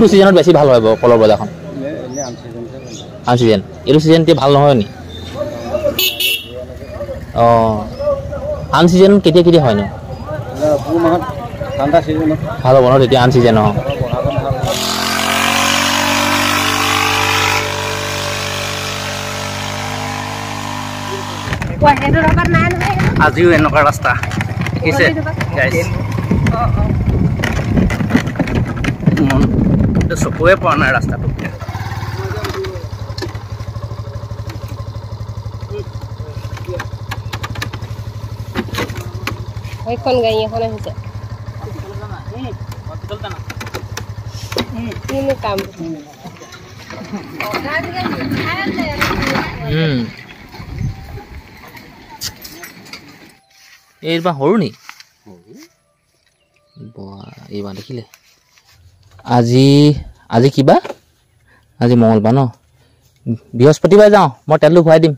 কোনটো সিজনত বেছি ভাল হয় কলৰ বজাৰখন আন সিজন এইটো সিজনতে ভাল নহয় নি আন সিজন কেতিয়া কেতিয়া হয় ন ঠাণ্ডা সিজন ভাল হ'ব ন তেতিয়া আন সিজন আজিও এনেকুৱা ৰাস্তা দেখিছে চকুৱে পৰা নাই ৰাস্তাটো এখন গাড়ী এখন আহিছে কিনো কাম এইবাৰ সৰু নি এইবাৰ দেখিলে আজি আজি কিবা আজি মঙলবাৰ ন বৃহস্পতিবাৰ যাওঁ মই তেলটো ঘূৰাই দিম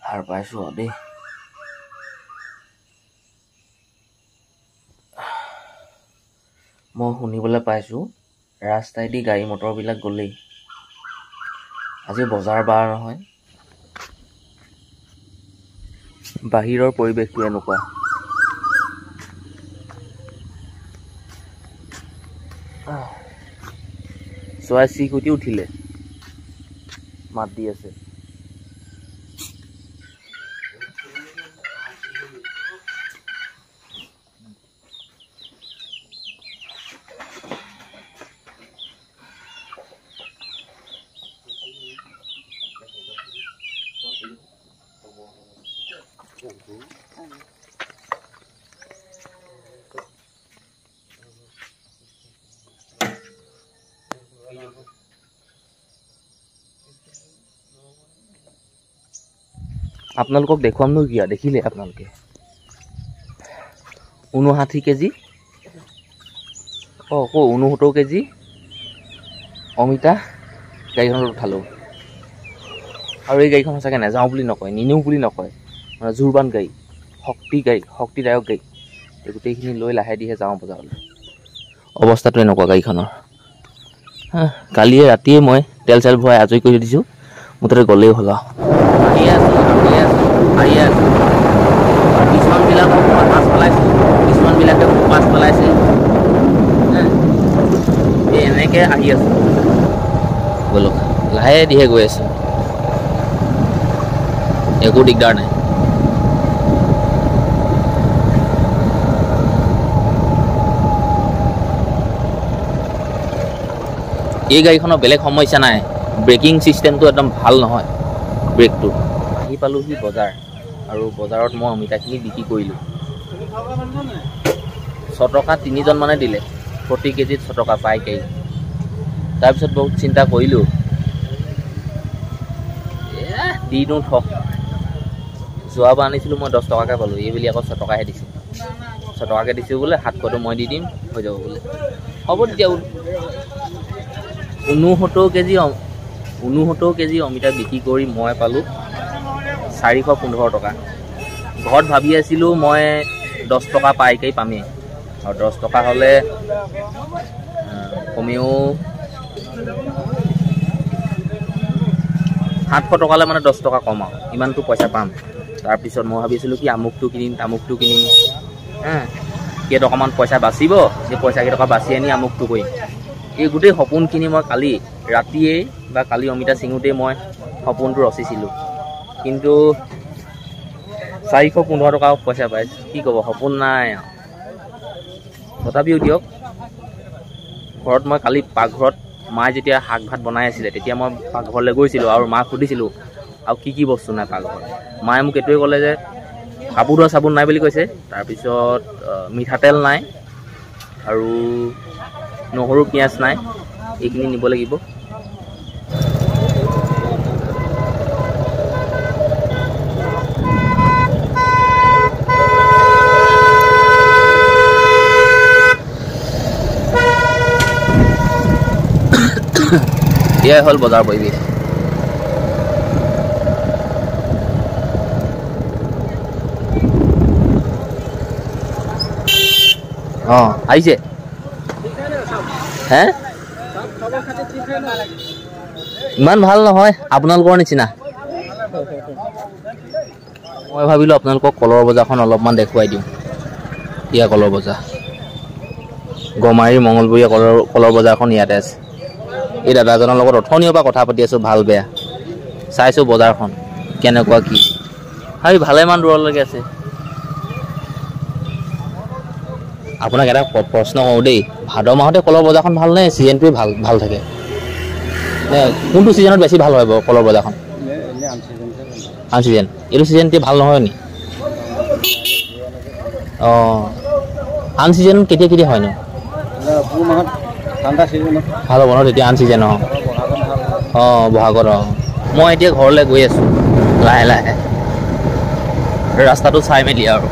সাৰ পাইছোঁ দেই মই শুনিবলৈ পাইছোঁ ৰাস্তাইদি গাড়ী মটৰবিলাক গ'লেই আজি বজাৰ বাৰ নহয় বাহিৰৰ পৰিৱেশটো এনেকুৱা চৰাই চিৰিকটি উঠিলে মাত দি আছে আপোনালোকক দেখুৱাম নো কিয়া দেখিলে আপোনালোকে 59 কেজি আকৌ 69 কেজি অমিতা গাড়ীখনত উঠালোঁ আৰু এই গাড়ীখন সঁচাকৈ নাযাওঁ বুলি নকয় নিনিও বুলি নকয় মানে জোৰবান গাড়ী শক্তিদায়ক গাড়ী এই গোটেইখিনি লৈ লাহে দিহে যাওঁ বজাৰলৈ অৱস্থাটো এনেকুৱা গাড়ীখনৰ কালিয়ে ৰাতিয়ে মই তেল চেল ভৰাই আজৰি কৰি দিছোঁ মুঠতে গ'লেই হ'ল কিছুমানবিলাকক মই মাছ পেলাইছোঁ কিছুমানবিলাকে মাছ পেলাইছে এই এনেকৈ আহি আছোঁ ব'লক লাহে দিহে গৈ আছোঁ একো দিগদাৰ নাই এই গাড়ীখনৰ বেলেগ সমস্যা নাই ব্ৰেকিং চিষ্টেমটো একদম ভাল নহয় ব্ৰেকটো আহি পালোঁহি বজাৰ আৰু বজাৰত মই অমিতাখিনি বিক্ৰী কৰিলোঁ 6 টকা 3জন মানে দিলে প্ৰতি কেজিত 6 টকা পাইকাৰী তাৰপিছত বহুত চিন্তা কৰিলোঁ দিনো ঠক যোৱাবাৰ আনিছিলোঁ মই 10 টকাকৈ পালোঁ এইবুলি আকৌ 6 টকাহে দিছোঁ 6 টকাকৈ দিছোঁ বোলে 700টো মই দি দিম হৈ যাব বোলে হ'ব তেতিয়া 69 কেজি অমিতা বিক্ৰী কৰি মই পালোঁ 415 টকা ঘৰত ভাবি আছিলোঁ মই 10 টকা পাইকাৰী পামেই আৰু 10 টকা হ'লে কমেও 700 টকালৈ মানে 10 টকা কম আৰু ইমানটো পইচা পাম তাৰপিছত মই ভাবিছিলোঁ কি আমুকটো কিনিম তামুকটো কিনিম কেইটকামান পইচা বাচিব সেই পইচা কেইটকা বাচি আনি আমুকটো কৰিম এই গোটেই সপোনখিনি মই কালি ৰাতিয়েই বা কালি অমিতা ছিঙোতেই মই সপোনটো ৰচিছিলোঁ কিন্তু 415 টকা পইচা পাইছোঁ কি ক'ব সপোন নাই তথাপিও দিয়ক ঘৰত মই কালি পাকঘৰত মায়ে যেতিয়া শাক ভাত বনাই আছিলে তেতিয়া মই পাকঘৰলৈ গৈছিলোঁ আৰু মাক সুধিছিলোঁ আৰু কি বস্তু নাই পাকঘৰত মায়ে মোক এইটোৱে ক'লে যে কাপোৰ ধোৱা চাবোন নাই বুলি কৈছে তাৰপিছত মিঠাতেল নাই আৰু নহৰু পিঁয়াজ নাই এইখিনি নিব লাগিব এয়াই হ'ল বজাৰ পৰিৱেশ আহিছে হে ইমান ভাল নহয় আপোনালোকৰ নিচিনা মই ভাবিলোঁ আপোনালোকক কলৰ বজাৰখন অলপমান দেখুৱাই দিওঁ এয়া কলৰ বজাৰ গমাৰীৰ মঙলবৰীয়া কলৰ বজাৰখন ইয়াতে আছে এই দাদাজনৰ লগত অথনিৰ পৰা কথা পাতি আছোঁ ভাল বেয়া চাইছোঁ বজাৰখন কেনেকুৱা কি আৰু ভালেমান দূৰলৈকে আছে আপোনাক এটা প্ৰশ্ন কৰোঁ দেই ভাদ মাহতে কলৰ বজাৰখন ভাল নে ছিজনটোৱে ভাল থাকে নে কোনটো ছিজনত বেছি ভাল হয় বাৰু কলৰ বজাৰখন আন ছিজন এইটো ছিজনটো ভাল নহয় নি অঁ আন ছিজন কেতিয়া হয় নো ভাল হ'ব ন তেতিয়া আন ছিজন বহাগত মই এতিয়া ঘৰলৈ গৈ আছোঁ লাহে লাহে ৰাস্তাটো চাই মেলি আৰু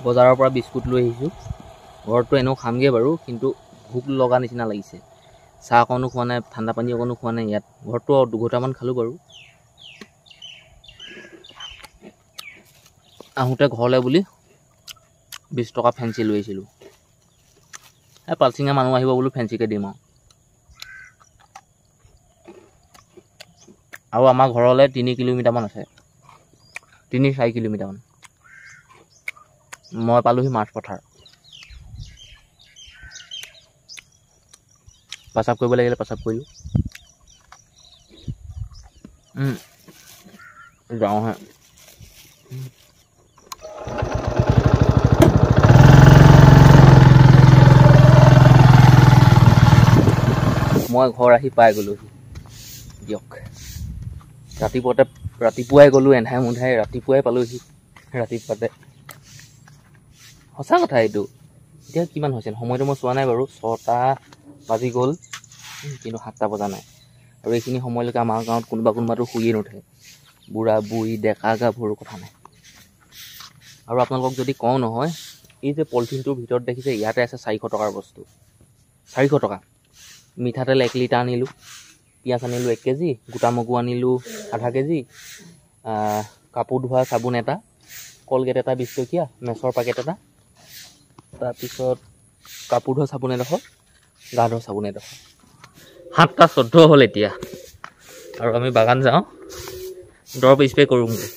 বজাৰৰ পৰা বিস্কুট লৈ আহিছোঁ ঘৰততো এনেও খামগৈ বাৰু কিন্তু ভোক লগা নিচিনা লাগিছে চাহ অকণো খোৱা নাই ঠাণ্ডা পানী অকণো খোৱা নাই ইয়াত ঘৰততো দুঘণ্টামান খালোঁ বাৰু আহোঁতে ঘৰলৈ বুলি 20 টকা ফেঞ্চি লৈ আহিছিলোঁ এই পালচিঙা মানুহ আহিব বোলো ফেঞ্চিকে দিম আৰু আমাৰ ঘৰলৈ 3 কিলোমিটাৰমান আছে 3-4 কিলোমিটাৰমান মই পালোহি মাছ পথাৰ পাচাব কৰিব লাগিলে পাচাব কৰিলোঁ যাওঁহে মই ঘৰ আহি পাই গ'লোহি দিয়ক ৰাতিপুৱাই গ'লোঁ এন্ধাই মুন্ধাই ৰাতিপুৱাই পালোহি ৰাতিপুৱাতে সঁচা কথা এইটো এতিয়া কিমান হৈছে সময়টো মই চোৱা নাই বাৰু 6টা বাজি গ'ল কিন্তু 7টা বজা নাই আৰু এইখিনি সময়লৈকে আমাৰ গাঁৱত কোনোবাটো শুইয়ে নুঠে বুঢ়া বুঢ়ী ডেকা গাভৰু কথা নাই আৰু আপোনালোকক যদি কওঁ নহয় এই যে পলিথিনটোৰ ভিতৰত দেখিছে ইয়াতে আছে 400 টকাৰ বস্তু 400 টকা মিঠাতেল 1 লিটাৰ আনিলোঁ পিঁয়াজ আনিলোঁ 1 কেজি গোটা মগু আনিলোঁ আধা কেজি কাপোৰ ধোৱা চাবোন এটা কলগেট এটা 20 টকীয়া মেছৰ পেকেট এটা তাৰপিছত কাপোৰ ধোৱা চাবোন এডোখৰ গা ধোৱা চাবোন এডোখৰ 7টা 14 হ'ল এতিয়া আৰু আমি বাগান যাওঁ দৰৱ স্প্ৰে কৰোঁগৈ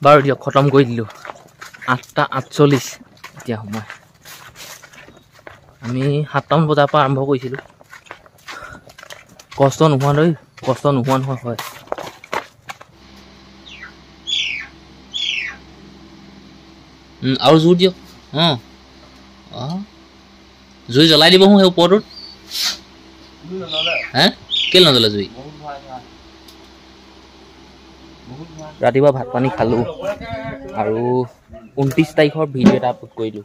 বাৰু দিয়ক খতম কৰি দিলোঁ 8টা 48 এতিয়া সময় আমি 7টামান বজাৰ পৰা আৰম্ভ কৰিছিলোঁ কষ্ট নোহোৱা নহয় হয় আৰু জুই দিয়ক জুই জ্বলাই দিব সেই ওপৰটোত হে কেলে নজ্বলে জুই ৰাতিপুৱা ভাত পানী খালোঁ আৰু 29 তাৰিখৰ ভিডিঅ' এটা আপলোড কৰিলোঁ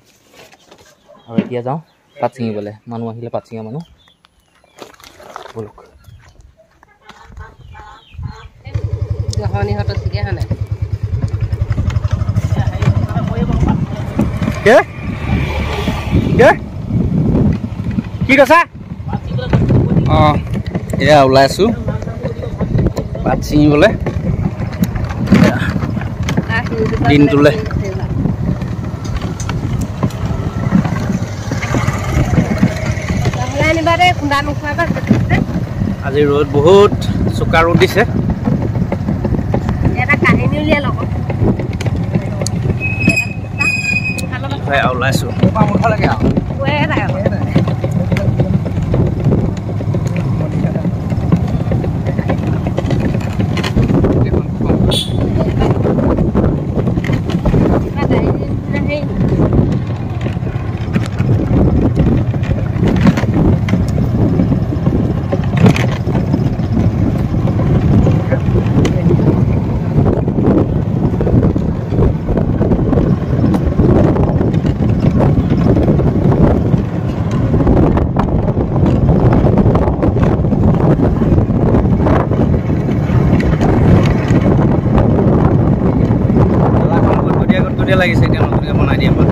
আৰু এতিয়া যাওঁ পাত ছিঙিবলৈ মানুহ আহিলে পাত ছিঙা মানুহ বলক জহনিহঁতৰ ছিগে হানে কে কে কি কৈছা অঁ এয়া ওলাই আছোঁ পাত ছিঙিবলৈ দিনটোলৈ আজি ৰ'দ বহুত চোকা ৰ'দ দিছে ওলাইছোঁ লাগিছে এতিয়া নতুনকৈ বনাই দিয়া পাত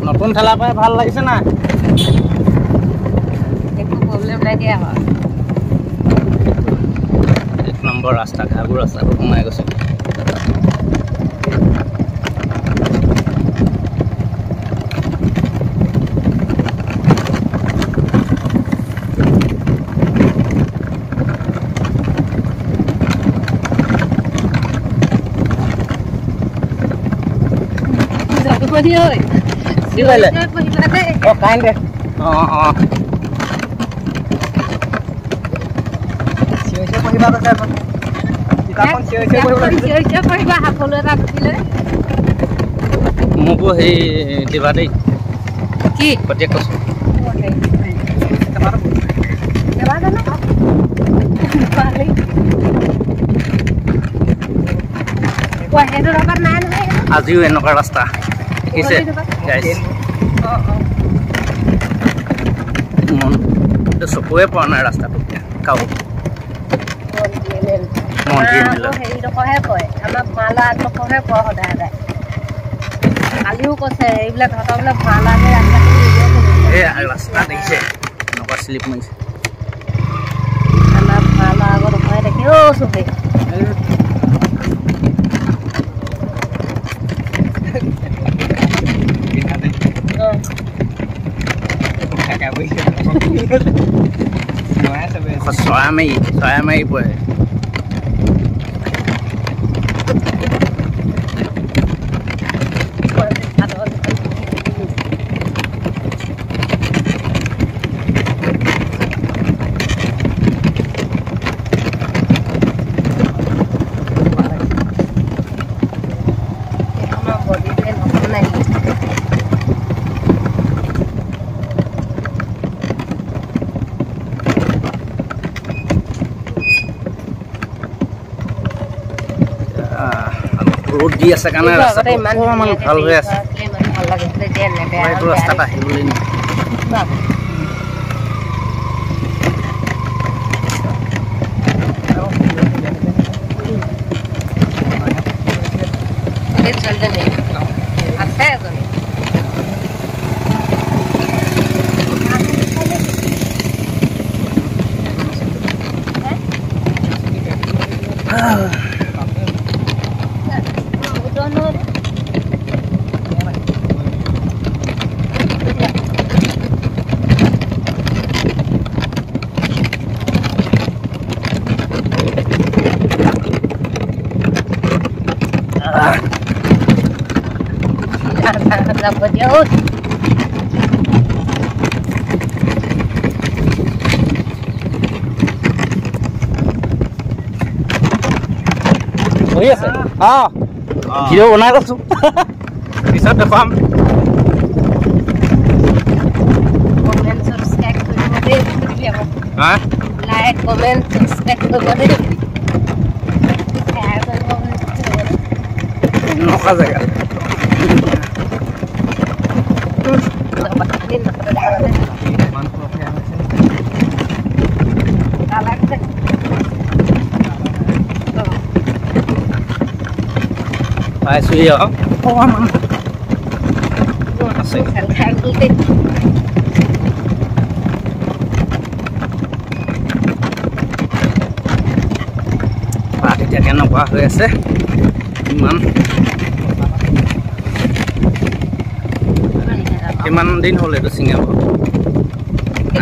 নতুন ঠেলা পাই ভাল লাগিছে না একো প্ৰব্লেম নাই দিয়া হয় 1 নম্বৰ ৰাস্তা ঘাগুৰ ৰাস্তাটো সোমাই গৈছে কি কৰিলে অঁ কাইন দে অঁ অঁ মোকো সেই দিবা দেই কি কটিয়াক কৈছোঁ আজিও এনেকুৱা ৰাস্তা দেখিছে চকুৱে পোৱা নাই ৰাস্তাটো কাও কালিও কৈছে এইবিলাক বোলে ৰাস্তা দেখিছে এনেকুৱা শ্লিপ মাৰিছে আমাৰ ভালা আগত হয় দেখি অ চবে চৰাই মাৰি পৰে ৰ'দ দি আছে কাৰণে ৰাস্তাটো অকণমান ভাল হৈ আছে এইটো ৰাস্তাত আহিবলৈ হৈ আছে ভিডিঅ' বনাই কৈছোঁ পিছত দেখুৱাম লাইক কমেণ্ট সাবস্ক্ৰাইব কৰিব দেই নকা জেগা পাইছোঁহি আৰু অকণমান আছে পাত এতিয়া কেনেকুৱা হৈ আছে ইমান কিমান দিন হ'ল এইটো ছিঙাব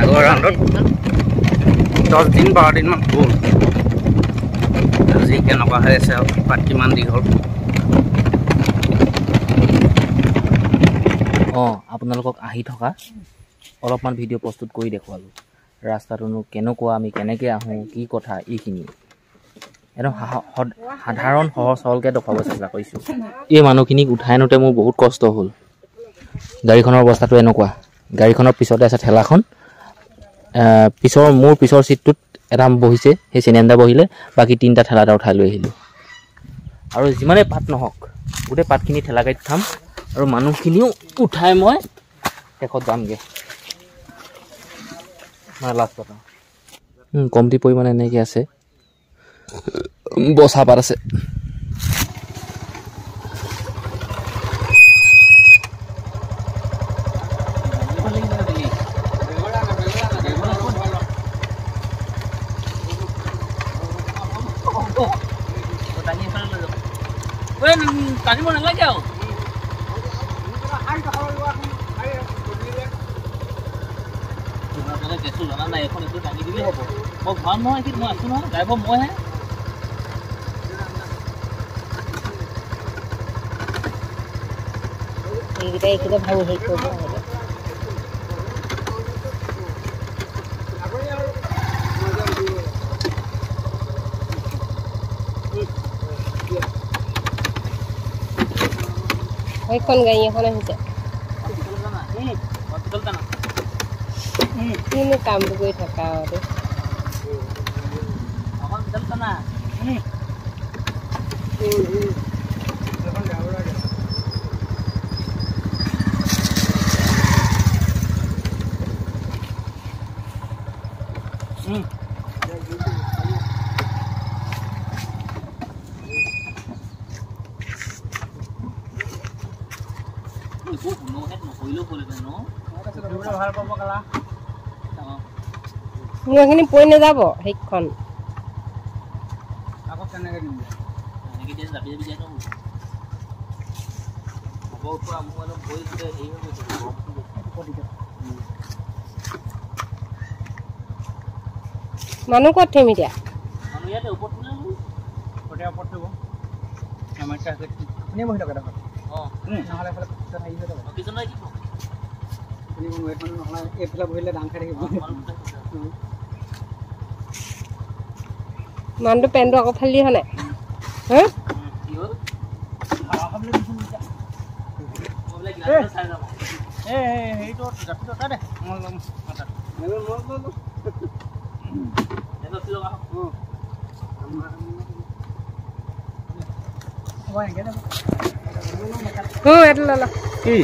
আগৰ ৰাউণ্ডত 10 দিন 12 দিনমান হ'ল আজি কেনেকুৱা হৈ আছে আৰু পাত কিমান দীঘল আপোনালোকক আহি থকা অলপমান ভিডিঅ' প্ৰস্তুত কৰি দেখুৱালোঁ ৰাস্তাটোনো কেনেকুৱা আমি কেনেকৈ আহোঁ কি কথা এইখিনি একদম সাধাৰণ সহজ সৰলকৈ দেখুৱাব চেষ্টা কৰিছোঁ এই মানুহখিনিক উঠাই আনোতে মোৰ বহুত কষ্ট হ'ল গাড়ীখনৰ অৱস্থাটো এনেকুৱা গাড়ীখনৰ পিছতে আছে ঠেলাখন মোৰ পিছৰ ছিটটোত এটা বহিছে সেই চিনেণ্ডাৰ বহিলে বাকী 3টা ঠেলা এটা উঠাই লৈ আহিলোঁ আৰু যিমানেই পাত নহওক গোটেই পাতখিনি ঠেলা গাড়ীত খাম আৰু মানুহখিনিও উঠাই মই শেষত যামগৈ লাষ্টত কমটি পৰিমাণে এনেকৈ আছে বচা পাত আছে টানিব নালাগে আৰু কেঁচু জনা নাই এখন এইটো টানি দিলেই হ'ব মই ভাল নহয় কি মই আছোঁ নহয় ড্ৰাইভাৰ মইহে এইকেইটা ভাঙি হেৰি কৰিব সেইখন গাড়ী এখন আহিছে কিনো কামটো কৰি থকা আৰু মোৰখিনি পৰি নাযাব সেইখন মানুহ ক'ত থিম এতিয়া এইফালে বহিলে ডাং খাই থাকিব মানুহটো পেণ্টটো আকৌ ফালি অহা নাই হা এইটো ললা কি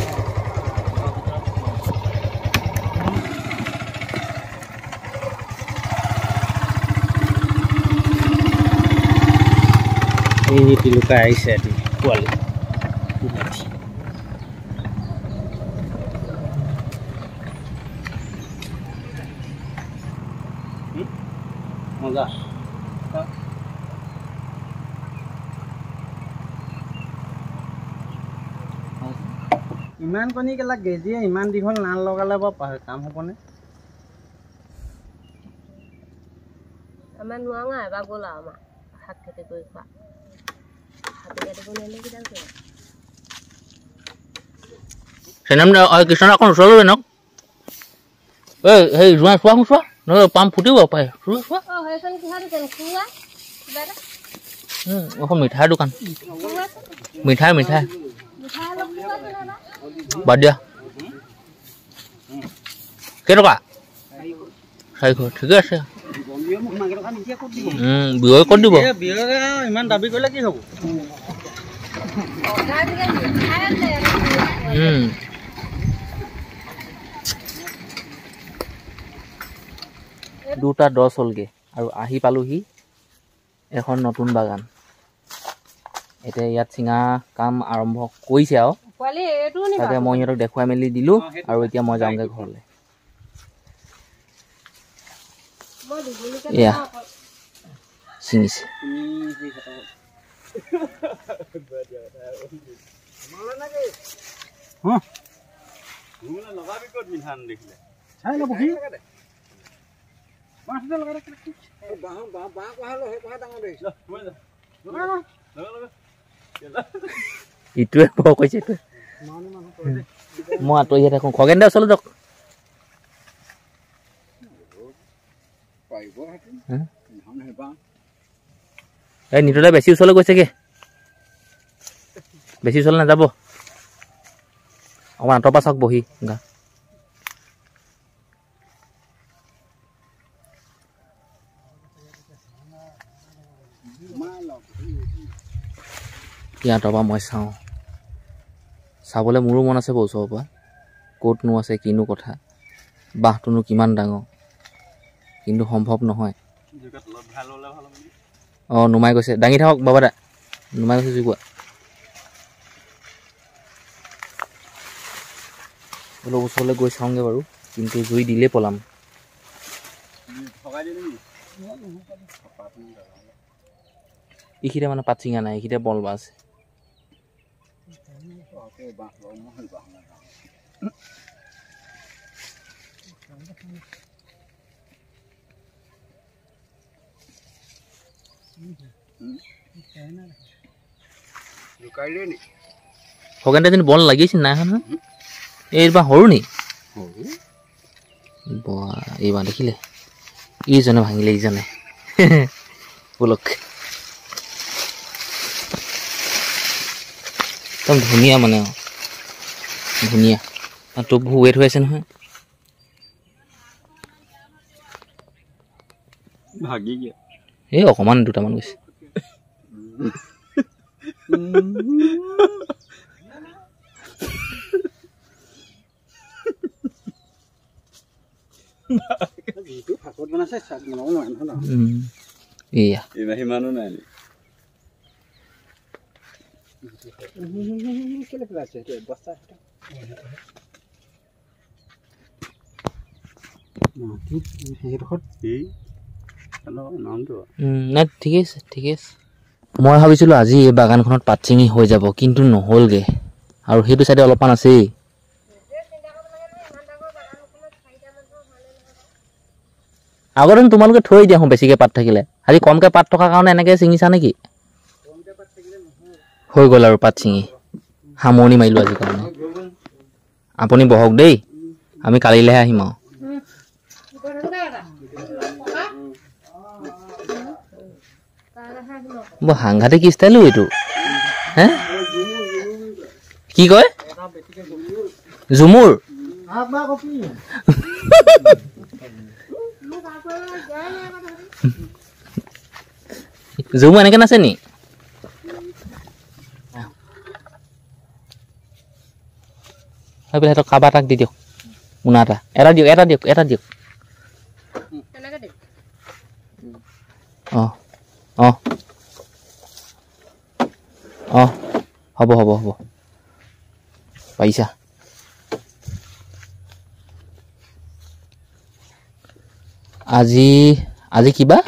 এই তিলুকা আহিছে এটি পোৱালি মজা ইমান কণী কেলা গেজিয়ে ইমান দীঘল নাল লগালে বাৰু কাম হ'বনে আমাৰ নোৱাৰা এবাৰ গ'ল আৰু আমাৰ শাক খেতি কৰি খোৱা হাতী কাটিব নোৱাৰিলে কিডাল কৰিব সেনাম কৃষ্ণ অকণ ওচৰলৈ লৈ নক এই সেই জোঁৱা চোৱা চোৱা নহ'লে পাম ফুটিব পাৰে চোৱা চোৱা সেইখন কিহৰ দোকান খুওৱা কিবা এটা এখন মিঠাইৰ দোকান মিঠাই বাদ দিয়া কেইটকা 400 ঠিকে আছে বিয় ক'ত দিব ইমান দাবী কৰিলে কি হ'ব দুটা 10 হ'লগে আৰু আহি পালোহি এখন নতুন বাগান এতিয়া ইয়াত চিঙা কাম আৰম্ভ কৰিছে আৰু তাকে মই সিহঁতক দেখুৱাই মেলি দিলোঁ আৰু এতিয়া মই যাওঁগৈ ঘৰলৈ এয়া চিঙিছে ইটোৱে ভয় কৈছে ইটোৱে মই আঁতৰিহে থাকোঁ খগেন দা ওচৰলৈ যাওক এই নিতলে বেছি ওচৰলৈ গৈছেগে বেছি ওচৰলৈ নাযাব অকণমান আঁতৰ পৰা চাওক বহি গা ইয়াতৰ পৰা মই চাওঁ চাবলৈ মোৰো মন আছে বাৰু ওচৰৰ পৰা ক'তনো আছে কিনো কথা বাঁহটোনো কিমান ডাঙৰ কিন্তু সম্ভৱ নহয় অঁ নুমাই গৈছে দাঙি থাকক বাবা দা নুমাই গৈছে জুইকুৰা অলপ ওচৰলৈ গৈ চাওঁগৈ বাৰু কিন্তু জুই দিলেই পলাম এইখিতে মানে পাত চিঙা নাই এইখিতে বলবা আছে খগেন দা বল লাগিছিল নাই নহয় এইবাৰ সৰু নি এইবাৰ দেখিলে ইজনে ভাঙিলে ইজনে বোলক একদম ধুনীয়া মানে ধুনীয়া তোক ৱেট হৈ আছে নহয় এই অকণমান দুটামান গৈছে এয়া সিমানো নাই নাই ঠিকে আছে ঠিকে আছে মই ভাবিছিলোঁ আজি এই বাগানখনত পাত ছিঙি হৈ যাব কিন্তু নহ'লগৈ আৰু সেইটো চাইডে অলপমান আছেই আগতে তোমালোকে থৈ দিয়া হওঁ বেছিকৈ পাত থাকিলে আজি কমকৈ পাত থকাৰ কাৰণে এনেকৈ ছিঙিছা নেকি হৈ গ'ল আৰু পাত ছিঙি সামৰণি মাৰিলোঁ আজি কাৰণে আপুনি বহক দেই আমি কালিলৈহে আহিম আৰু বৰ সাংঘাতিক ষ্টাইলো এইটো হে কি কয় ঝুমুৰ ঝুমুৰ এনেকৈ নাচে নি সিহঁতক কাৰোবাৰ এটাক দি দিয়ক মোনা এটা দিয়ক অঁ অঁ অঁ হ'ব পাৰিছা আজি কিবা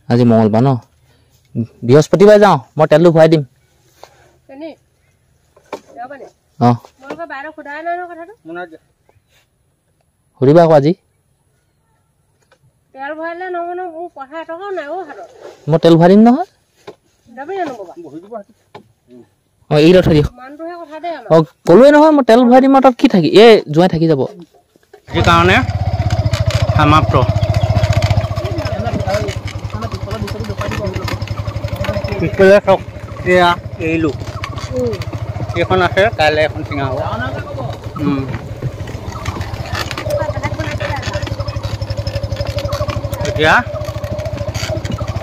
আজি মঙলবাৰ ন বৃহস্পতিবাৰে যাওঁ মই তেলটো ভৰাই দিম অঁ তোমালোকে বাইদেউ সোধাই নাই ন কথাটো সুধিবা আকৌ আজি তেল ভৰালে নহ'ব ন মোৰ পইচা এটকাও নাই অ' হাতত মই তেল ভৰাই দিম নহয় যাবি জানো ক'বা অঁ এইকেইটা থৈ দিয়ক মানুহটোহে কথা দেই আমাৰ অঁ ক'লোৱে নহয় মই তেল ভৰাই দিম আৰু তাত কি থাকি এই জোঁৱাই থাকি যাব সেইকাৰণে সমাপ্ত পিছফালে চক এয়া এৰিলোঁ এইখন আছে কাইলৈ এখন চিঙা হ'ব এতিয়া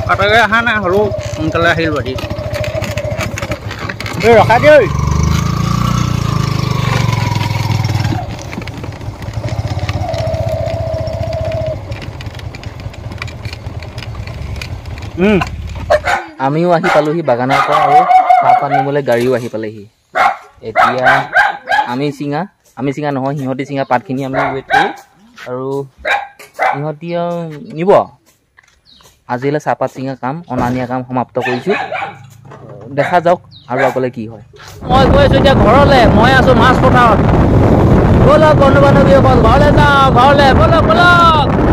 পাতকে অহা নাই হ'লেও সোনকালে আহিল বাৰী এই ৰখাই দিয়ে আমিও আহি পালোহি বাগানৰ পৰা আৰু চাহপাত নিবলৈ গাড়ীও আহি পালেহি এতিয়া আমি চিঙা নহয় সিহঁতি চিঙা পাতখিনি আমি ৱেইট কৰোঁ আৰু সিহঁতি নিব আজিলৈ চাহপাত চিঙা কাম অনা নিয়া কাম সমাপ্ত কৰিছোঁ দেখা যাওক আৰু আগলৈ কি হয় মই গৈ আছোঁ এতিয়া ঘৰলৈ মই আছোঁ মাছ পথাৰত ব'লক বন্ধু বান্ধৱীসকল ঘৰলৈ যাওঁ ঘৰলৈ ব'লক